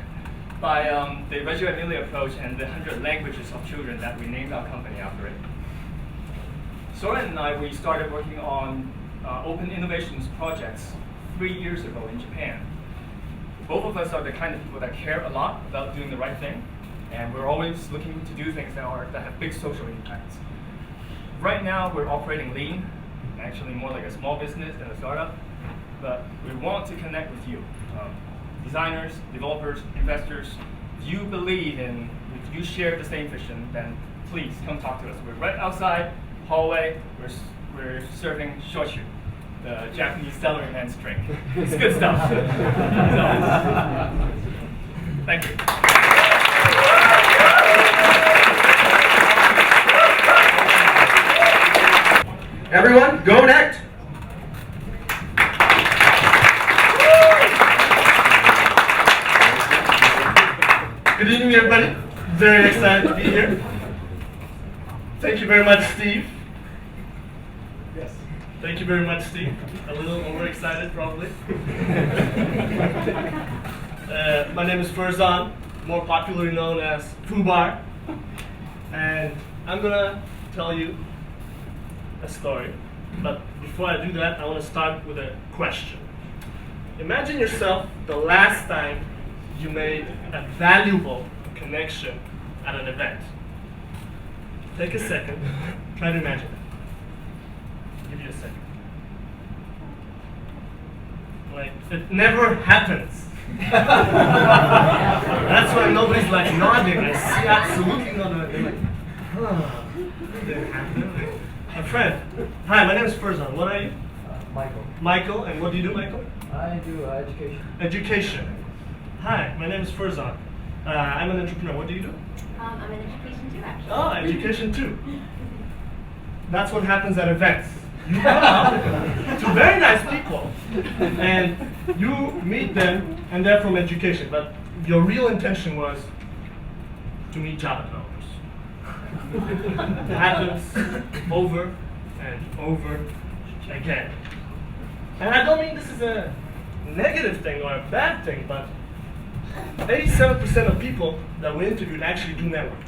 by the Reggio Emilia approach and the 100 languages of children that we named our company after it. Soren and I, we started working on open innovations projects 3 years ago in Japan. Both of us are the kind of people that care a lot about doing the right thing, and we're always looking to do things that have big social impacts. Right now, we're operating lean, actually more like a small business than a startup, but we want to connect with you, designers, developers, investors. If you believe in, if you share the same vision, then please come talk to us. We're right outside, hallway, we're serving shochu, the Japanese salaryman's drink. It's good stuff. So, thank you. Everyone, go next. Good evening, everybody. Very excited to be here. Thank you very much, Steve. Yes. Thank you very much, Steve. A little overexcited, probably. My name is Farzan, more popularly known as Fubar, and I'm gonna tell you a story. But before I do that, I want to start with a question. Imagine yourself the last time you made a valuable connection at an event. Take a second, try to imagine it. Give you a second. Like, it never happens. That's why nobody's like nodding. I see absolutely not. They're like, huh, that didn't happen. A friend. Hi, my name is Farzan. What are you? Michael. Michael, and what do you do, Michael? I do education. Education. Hi, my name is Farzan. I'm an entrepreneur. What do you do? I'm in education too, actually. Oh, education too. That's what happens at events. You come up to very nice people, and you meet them, and they're from education. But your real intention was to meet Java developers. It happens over and over again. And I don't mean this is a negative thing or a bad thing, but 87% of people that we interviewed actually do network.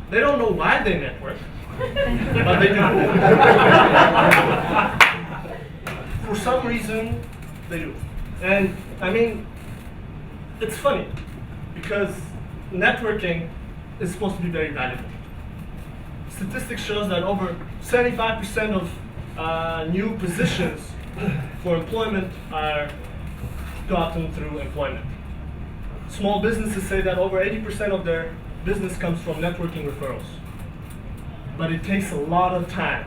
They don't know why they network, but they do. For some reason, they do. And I mean, it's funny because networking is supposed to be very valuable. Statistics shows that over 75% of new positions for employment are gotten through employment. Small businesses say that over 80% of their business comes from networking referrals. But it takes a lot of time.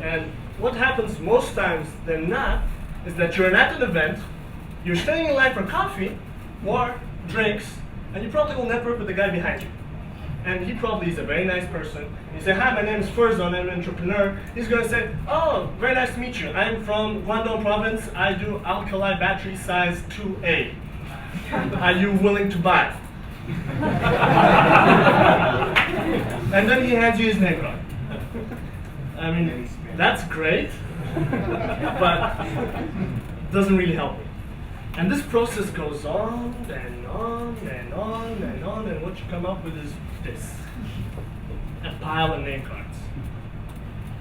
And what happens most times than not is that you're at an event, you're staying in line for coffee or drinks, and you probably will network with the guy behind you. And he probably is a very nice person. You say, hi, my name is Farzan, I'm an entrepreneur. He's going to say, oh, very nice to meet you. I'm from Guangdong province. I do alkali battery size 2A. Are you willing to buy? And then he hands you his name card. I mean, that's great, but doesn't really help me. And this process goes on and on and on and on, and what you come up with is this. A pile of name cards.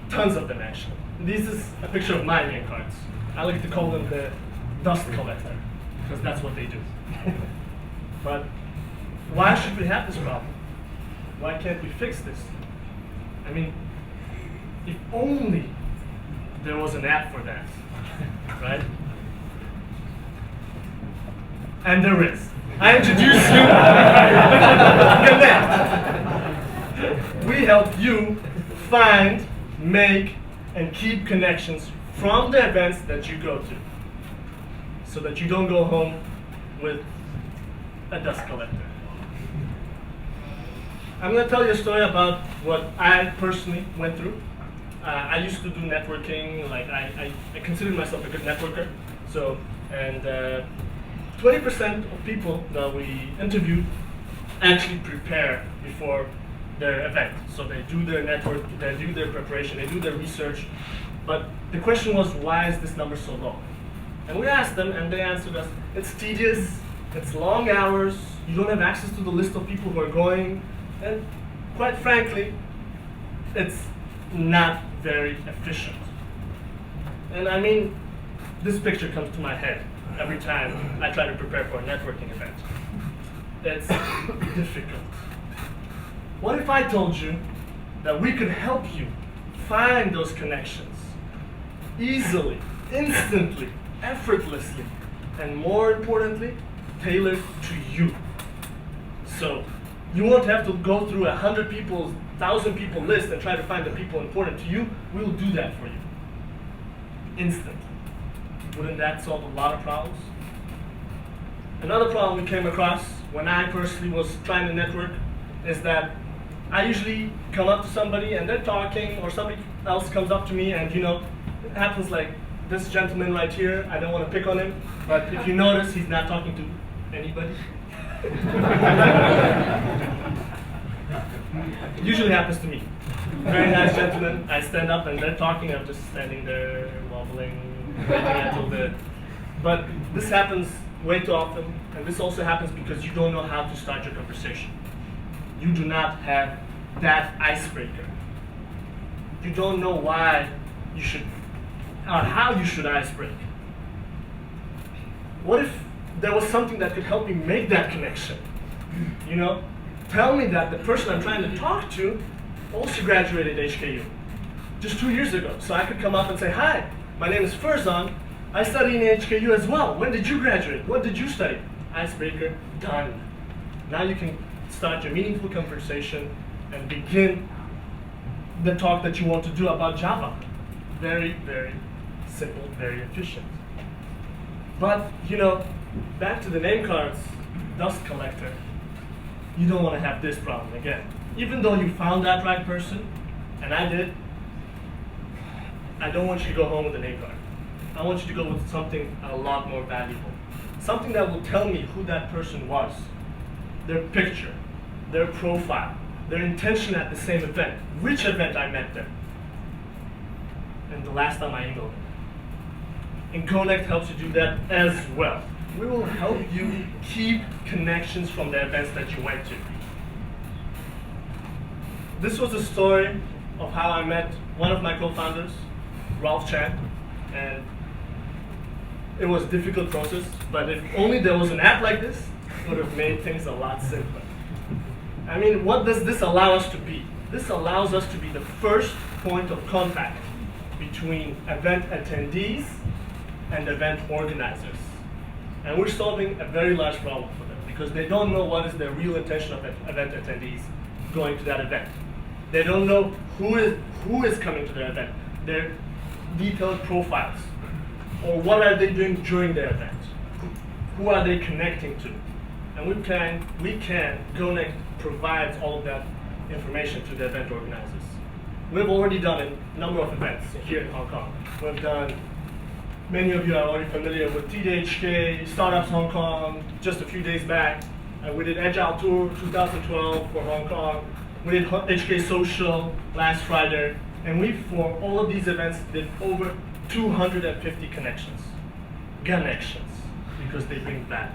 Tons of them, actually. This is a picture of my name cards. I like to call them the dust collector, because that's what they do. But why should we have this problem? Why can't we fix this? I mean, if only there was an app for that, right? And there is. I introduce you. We help you find, make, and keep connections from the events that you go to, so that you don't go home with a dust collector. I'm going to tell you a story about what I personally went through. I used to do networking, like I considered myself a good networker. So, and 20% of people that we interviewed actually prepare before their event. So they do their network, they do their preparation, they do their research. But the question was, why is this number so low? And we asked them, and they answered us, it's tedious, it's long hours, you don't have access to the list of people who are going, and quite frankly, it's not very efficient. And I mean, this picture comes to my head every time I try to prepare for a networking event. It's difficult. What if I told you that we could help you find those connections easily, instantly, effortlessly, and more importantly, tailored to you? So you won't have to go through 100 people, 1,000 people list and try to find the people important to you. We'll do that for you. Instantly. Wouldn't that solve a lot of problems? Another problem we came across when I personally was trying to network is that I usually come up to somebody and they're talking, or somebody else comes up to me, and it happens like this gentleman right here. I don't want to pick on him, but if you notice, he's not talking to anybody. It usually happens to me. Very nice gentleman. I stand up and they're talking. I'm just standing there, wobbling, waiting until the. But this happens way too often, and this also happens because you don't know how to start your conversation. You do not have that icebreaker. You don't know why you should, or how you should icebreak. What if there was something that could help me make that connection? Tell me that the person I'm trying to talk to also graduated HKU just 2 years ago. So I could come up and say, hi, my name is Farzan. I study in HKU as well. When did you graduate? What did you study? Icebreaker, done. Now you can start your meaningful conversation and begin the talk that you want to do about Java. Very, very simple, very efficient. But, back to the name cards, dust collector. You don't want to have this problem again. Even though you found that right person, and I did, I don't want you to go home with a name card. I want you to go with something a lot more valuable. Something that will tell me who that person was, their picture, their profile, their intention at the same event, which event I met them, and the last time I emailed them. And Connect helps you do that as well. We will help you keep connections from the events that you went to. This was a story of how I met one of my co-founders, Ralph Chan, and it was a difficult process, but if only there was an app like this, it would have made things a lot simpler. I mean, what does this allow us to be? This allows us to be the first point of contact between event attendees and event organizers. And we're solving a very large problem for them because they don't know what is the real intention of event attendees going to that event. They don't know who is coming to their event, their detailed profiles, or what are they doing during their event. Who are they connecting to? And we can Connect provides all of that information to the event organizers. We've already done a number of events here in Hong Kong. We've done, many of you are already familiar with TDHK, Startups Hong Kong, just a few days back. We did Agile Tour 2012 for Hong Kong. We did HK Social last Friday. And we, for all of these events, did over 250 connections. Because they bring value.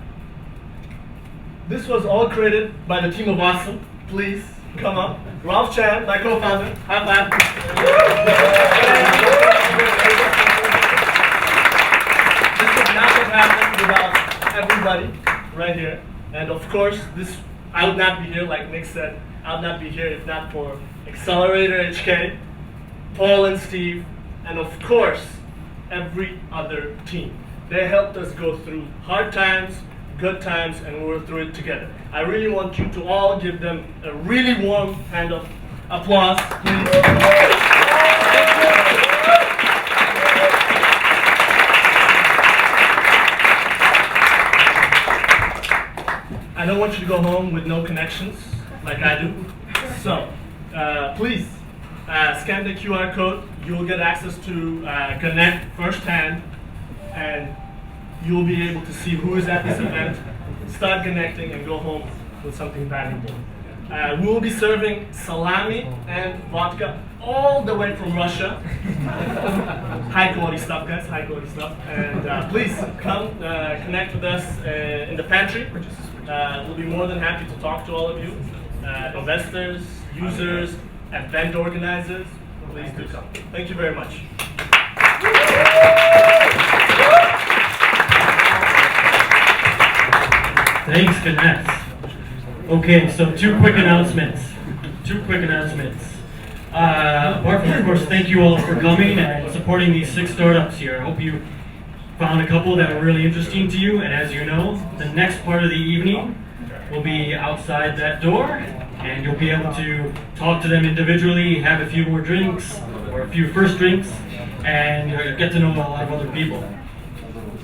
This was all created by the team of Awesome. Please come up. Ralph Chan, my co-founder. High five. This would not have happened without everybody right here. And of course, I would not be here, like Nick said. I would not be here if not for AcceleratorHK, Paul and Steve, and of course, every other team. They helped us go through hard times, good times, and we were through it together. I really want you to all give them a really warm hand of applause, please. I don't want you to go home with no connections, like I do. So, please, scan the QR code. You'll get access to Connect firsthand, and you'll be able to see who is at this event, start connecting, and go home with something valuable. We'll be serving salami and vodka all the way from Russia. High quality stuff, guys, high quality stuff. And please come connect with us in the pantry. We'll be more than happy to talk to all of you, investors, users, event organizers. Please do come. Thank you very much. Thanks, Ganesh. Okay, so two quick announcements. Apart from, of course, thank you all for coming and supporting these 6 startups here. I hope you found a couple that were really interesting to you. And as you know, the next part of the evening will be outside that door, and you'll be able to talk to them individually, have a few more drinks, or a few first drinks, and get to know a lot of other people.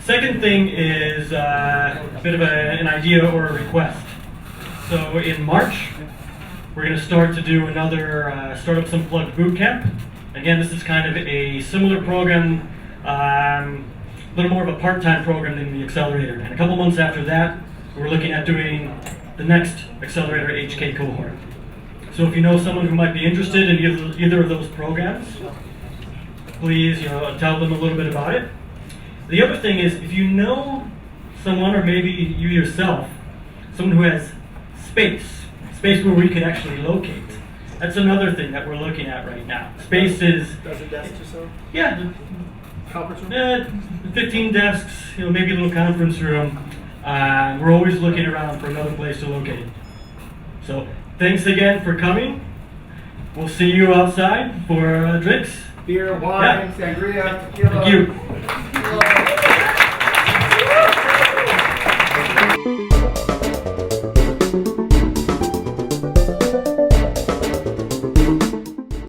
Second thing is a bit of an idea or a request. So in March, we're going to start to do another Startups Unplugged bootcamp. Again, this is kind of a similar program, a little more of a part-time program than the Accelerator. And a couple months after that, we're looking at doing the next AcceleratorHK cohort. So if you know someone who might be interested in either of those programs, please tell them a little bit about it. The other thing is, if you know someone, or maybe you yourself, someone who has space where we could actually locate. That's another thing that we're looking at right now. Space is... Does a desk or so? Yeah. Conference room? 15 desks, maybe a little conference room. We're always looking around for another place to locate. So, thanks again for coming. We'll see you outside for drinks. Beer, wine, Yeah. sangria, tequila. Thank you.